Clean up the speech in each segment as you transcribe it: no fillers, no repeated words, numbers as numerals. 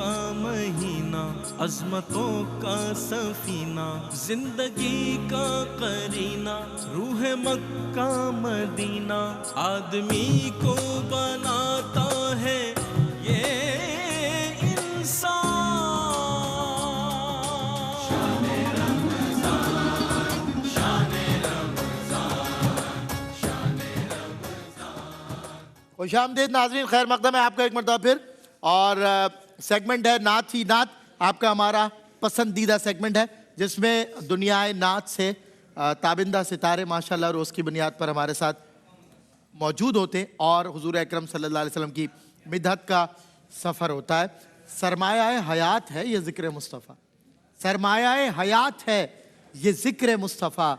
کا مہینہ، عظمتوں کا سفینہ، زندگی کا قرینہ، روح مکہ مدینہ، آدمی کو بناتا ہے یہ انسان۔ خوش آمدید ناظرین، خیر مقدم ہے آپ کا ایک مرتبہ پھر، اور سیگمنٹ ہے نعت ہی نعت، آپ کا ہمارا پسندیدہ سیگمنٹ ہے جس میں دنیا نعت سے تابندہ ستارے ماشاءاللہ روز کی بنیاد پر ہمارے ساتھ موجود ہوتے ہیں اور حضور اکرم صلی اللہ علیہ وسلم کی مدحت کا سفر ہوتا ہے۔ سرمایہ حیات ہے یہ ذکر مصطفیٰ، سرمایہ حیات ہے یہ ذکر مصطفیٰ،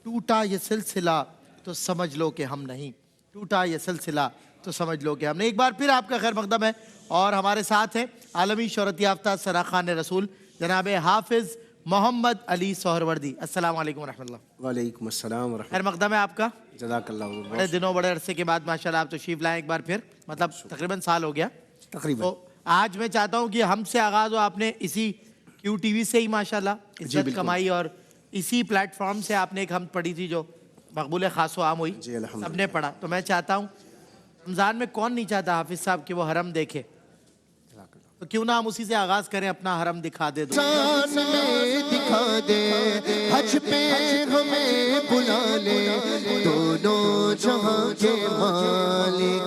ٹوٹا یہ سلسلہ تو سمجھ لو کہ ہم نہیں، ٹوٹا یہ سلسلہ تو سمجھ لو کہ ہم نے۔ ایک بار پھر آپ کا خیر مقدم ہے اور ہمارے ساتھ ہیں عالمی شہرت یافتہ سراخان رسول جناب حافظ محمد علی سہروردی۔ السلام علیکم ورحمۃ اللہ۔ وعلیکم السلام ورحمۃ خیر مقدم ہے آپ کا، اللہ۔ جزاک اللہ بڑے دنوں بڑے عرصے کے بعد ماشاءاللہ آپ تشریف لائیں ایک بار پھر، مطلب تقریباً سال ہو گیا تقریباً۔ تو آج میں چاہتا ہوں کہ ہم سے آغاز ہو، آپ نے اسی کیو ٹی وی سے ہی ماشاءاللہ عزت کمائی اور اسی پلیٹ فارم سے آپ نے ایک ہم پڑھی تھی جو مقبول خاص و عام ہوئی، جی الحمدللہ، سب نے پڑھا، تو میں چاہتا ہوں رمضان میں کون نہیں چاہتا حافظ صاحب کہ وہ حرم دیکھے، تو کیوں نہ ہم اسی سے آغاز کریں، اپنا حرم دکھا دے دو دکھا دے، حج پہ ہمیں بلا لے، دونوں جہاں کے مالک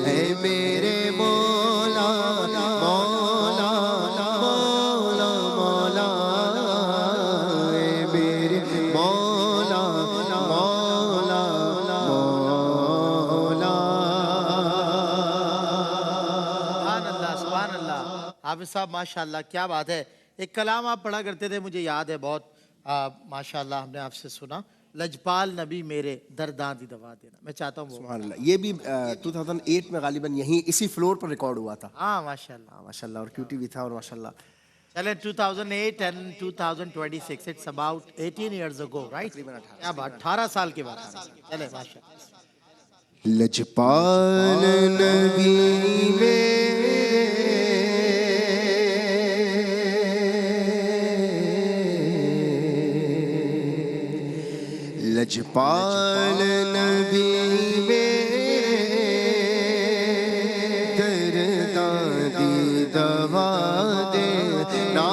اے میرے مولا مولا مولا مولا، اے میرے مولا مولا مولا۔ سبحان اللہ سبحان اللہ۔ حافظ صاحب ماشاءاللہ کیا بات ہے، ایک کلام آپ پڑھا کرتے تھے مجھے یاد ہے بہت، ماشاءاللہ ہم نے آپ سے سنا، لجپال نبی میرے درداں دی دوا دینا، میں چاہتا ہوں وہ سبحان اللہ۔ یہ بھی 2008 میں غالباً یہیں اسی فلور پر ریکارڈ ہوا تھا۔ ہاں ماشاءاللہ۔ ماشاء اللہ، اور کیو ٹی وی تھا، اور ماشاء اللہ چلیں 2008 and 2026 it's about 18 years ago right؟ کیا بات، 18 سال کے بعد، چلیں ماشاءاللہ۔ لجپال نبی میرے لجپال نبی میرے درداں دی دوا دے نا،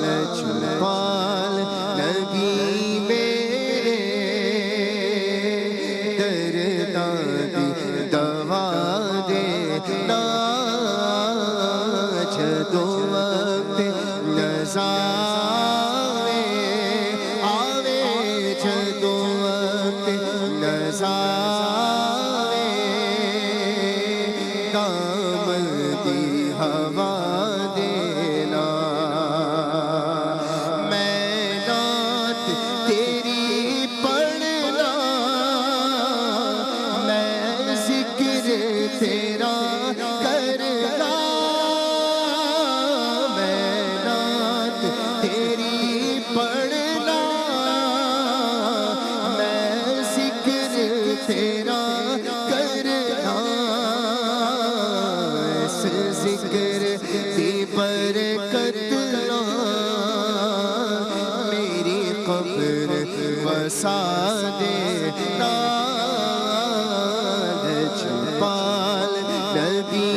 لجپال نبی میرے درداں دی دوا دے نا، جدو وقت نظر لجپال نبی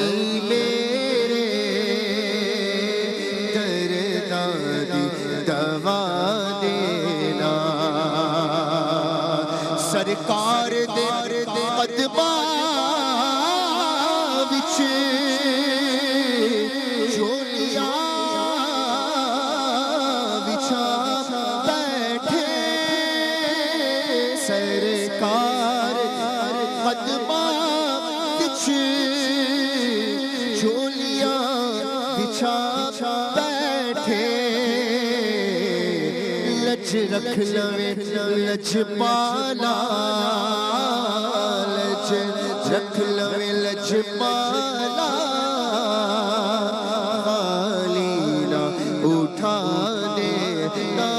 میرے درداں دی دوا دینا، سرکار دے قدماں وچ جھولیاں بچھا بیٹھے، سرکار قدماں وچ جھولیاں بچھا بیٹھے، لج رکھ لویں لجپالا، لج رکھ لویں لجپالا، خالی نہ اٹھا دے نا،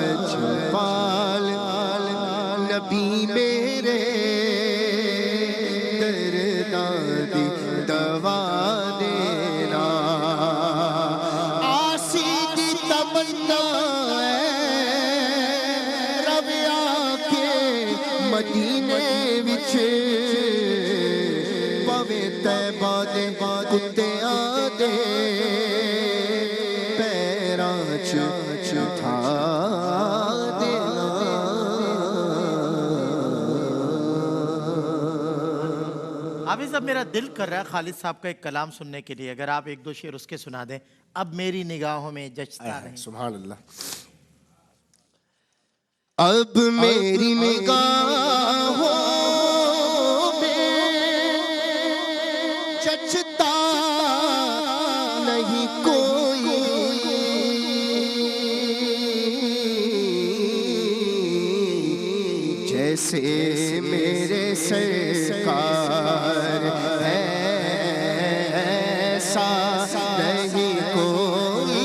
لجپال نبی میرے درداں دی तैबा दे कुत्तियां दे पैरां च उठा देना। हाफिज साहब मेरा दिल कर रहा है खालिद साहब का एक कलाम सुनने के लिए, अगर आप एक दो शेर उसके सुना दें। अब मेरी निगाहों में जचता नहीं। सुभान अल्लाह। अब मेरी निगाहों में जचता नहीं कोई, जैसे मेरे सरकार है ऐसा नहीं कोई,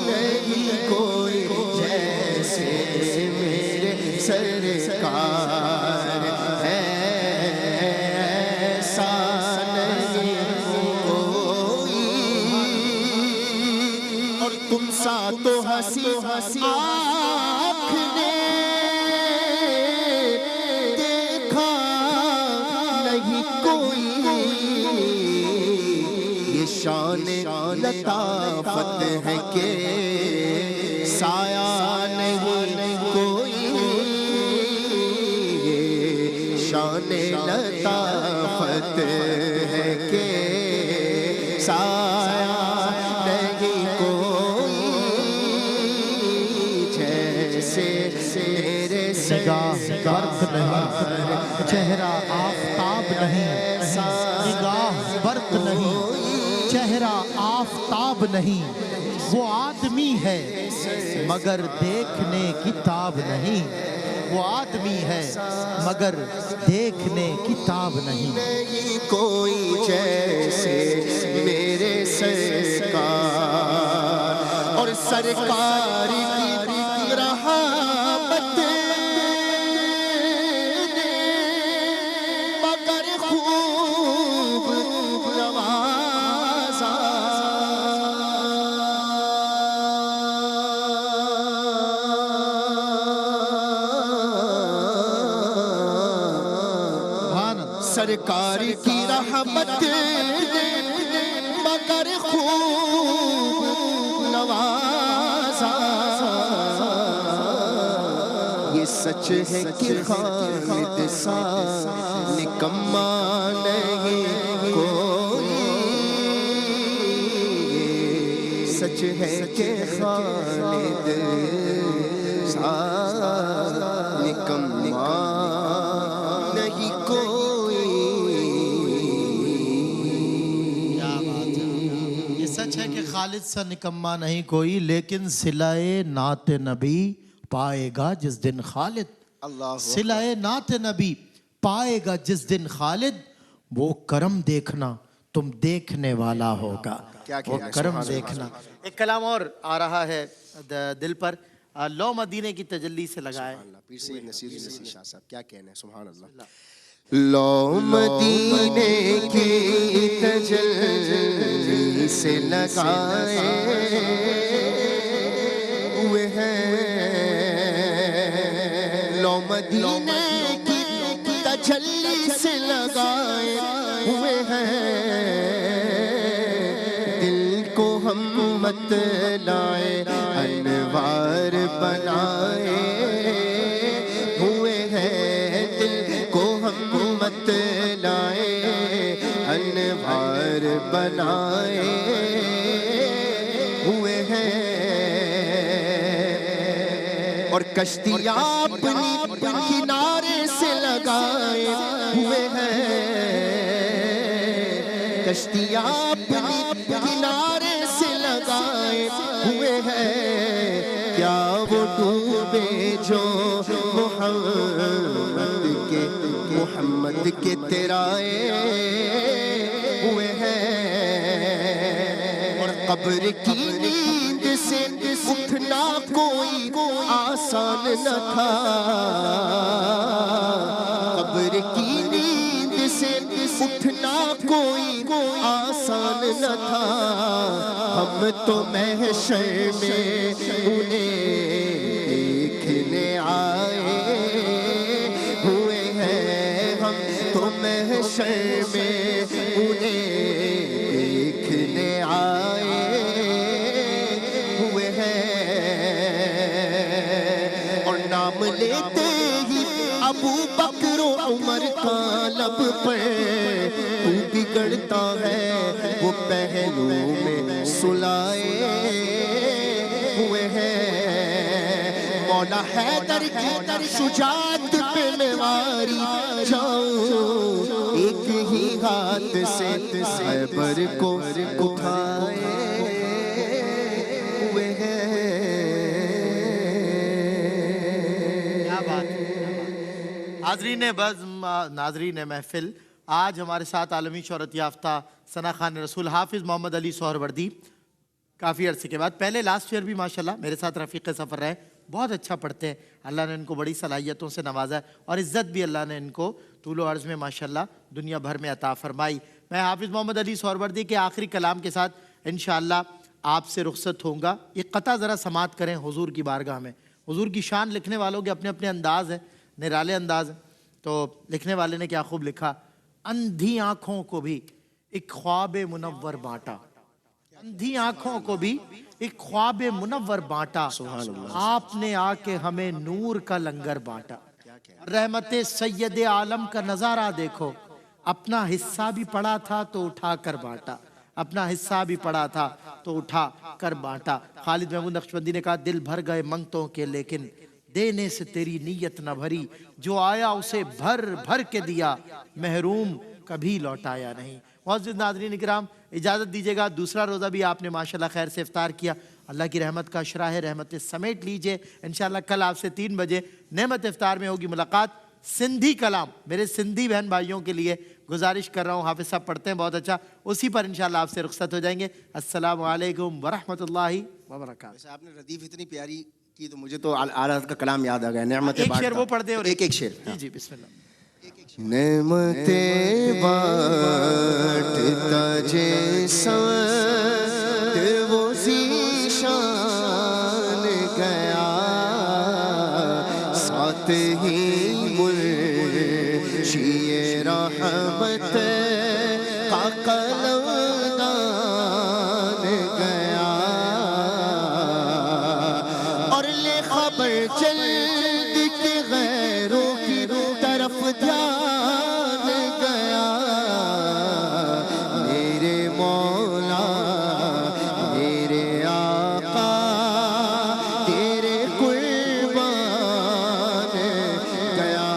नहीं कोई जैसे मेरे सरकार है ऐसा नहीं कोई। और तुम सा तो हंसी हंसी आँख ने देखा नहीं कोई, ये शान लताफत है के साया नहीं कोई, ये शान लताफत है के साया नहीं कोई, जैसे मेरे निगाह बर्फ नहीं, चेहरा आफताब नहीं, निगाह बर्फ नहीं, चेहरा आफताब नहीं। वो आदमी है मगर देखने की ताब नहीं, वो आदमी है मगर देखने की ताब नहीं। नहीं कोई जैसे मेरे सरकार, और सरकार की रहमत ने मगर खूब नवाजा। सरकार की रहमत ने मगर खूब नवाजा। ये सच है कि खालिद सा निकम्मा नहीं कोई, ये सच है कि खालिद सा निकम्मा नहीं कोई। ये सच है कि खालिद सा निकम्मा नहीं कोई, लेकिन सिलाए नात नबी पाएगा जिस दिन खालिद। अल्लाह सिलाए नात नबी पाएगा जिस दिन खालिद, वो करम देखना तुम देखने वाला होगा। क्या वो कहना है, करम सुभान देखना। एक कलाम और आ रहा है दिल पर, लो मदीने की तजल्ली से लगाए। पीर सैयद नसीर नसीर शाह साहब क्या कहना है, सुभान अल्लाह। लो मदीने की तजल्ली से लगाए हुए हैं, लो मदीने की तजल्ली से लगाए हुए हैं। दिल को हम मत लाए अनवार बनाए हुए हैं, दिल को हम मत लाए अनवार बनाए हुए हैं। और कश्तियाँ अपनी किनारे से लगाए हुए हैं, कश्तियाँ अपनी किनारे से लगाए हुए हैं। क्या वो डूबे जो मोहम्मद के तेराए हुए हैं। और कब्र की नींद से उठना कोई आसान न था, कब्र की नींद से उठना कोई आसान न था। हम तो महशर में उन्हें देखने आए हुए हैं, हम तो महशर में लब पर तू बिगड़ता है वो पहलू में सुलाए हुए हैं मौला हैदर की शुजात पे मैं मारी जाऊं एक ही हाथ से खैबर को उठाए हुए हैं क्या बात है। नाज़रीन बज़्म, नाज़रीन महफिल, आज हमारे साथ आलमी शोहरत याफ्ता सना खान रसूल हाफिज़ मोहम्मद अली सोहरवर्दी काफ़ी अरसे के बाद, पहले लास्ट ईयर भी माशाल्लाह मेरे साथ रफ़ीक़ सफ़र रहे, बहुत अच्छा पढ़ते हैं, अल्लाह ने इनको बड़ी सलाहियतों से नवाजा है और इज़्ज़त भी अल्लाह ने इनको तूलो अर्ज़ में माशाल्लाह दुनिया भर में अता फरमाई। मैं हाफिज़ मोहम्मद अली सोहरवर्दी के आखिरी कलाम के साथ इंशाअल्लाह आपसे रुखसत होऊंगा। एक क़ता ज़रा समात करें हुज़ूर की बारगाह में। हुज़ूर की शान लिखने वालों के अपने अपने अंदाज़ हैं, निराले अंदाज़ हैं। तो लिखने वाले ने क्या खूब लिखा, अंधी आँखों को भी एक ख्वाब मुनव्वर बांटा, अंधी आँखों को भी एक ख्वाब मुनव्वर बांटा, आपने आके हमें नूर का लंगर बांटा। रहमत सैयद आलम का नज़ारा देखो, अपना हिस्सा भी पड़ा था तो उठा कर बांटा, अपना हिस्सा भी पड़ा था तो उठा कर बांटा। खालिद महमूद नक्शबंदी ने कहा, दिल भर गए मंगतों के लेकिन देने से तेरी नीयत न भरी, जो आया उसे भर भर के दिया, महरूम कभी लौटाया नहीं। मौजूद नाज़रीन इकराम, इजाज़त दीजिएगा, दूसरा रोज़ा भी आपने माशाल्लाह खैर से इफ्तार किया, अल्लाह की रहमत का अशरा है, रहमत समेट लीजिए। इंशाअल्लाह कल आपसे 3 बजे नेमत इफ्तार में होगी मुलाकात। सिंधी कलाम मेरे सिंधी बहन भाइयों के लिए गुजारिश कर रहा हूँ, हाफिज़ साहब पढ़ते हैं बहुत अच्छा, उसी पर इंशाअल्लाह आपसे रुखसत हो जाएंगे। अस्सलामु अलैकुम वरहमतुल्लाहि वबरकातुहू। वैसे आपने रदीफ इतनी प्यारी की तो मुझे तो आला का कलाम याद आ गया, नेमत एक शेर वो पढ़ दे और एक शेर। जी जी बिस्मिल्लाह। नेमतें बांटता जैसा वो ज़ीशान गया, साथ ही मुर्शिए रहमत का कलमदान गया, और ले खबर चल के गैरों की तरफ ध्यान गया, मेरे मौला मेरे आका तेरे कुर्बान गया,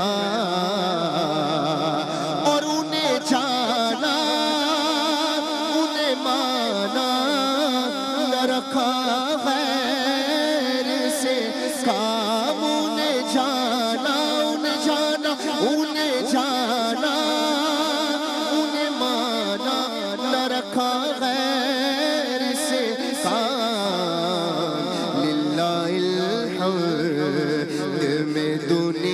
और उन्हें जाना उन्हें माना न रखा गैर से काम, उन्हें जाना उन्हें जाना उन्हें जाना उन्हें माना न रखा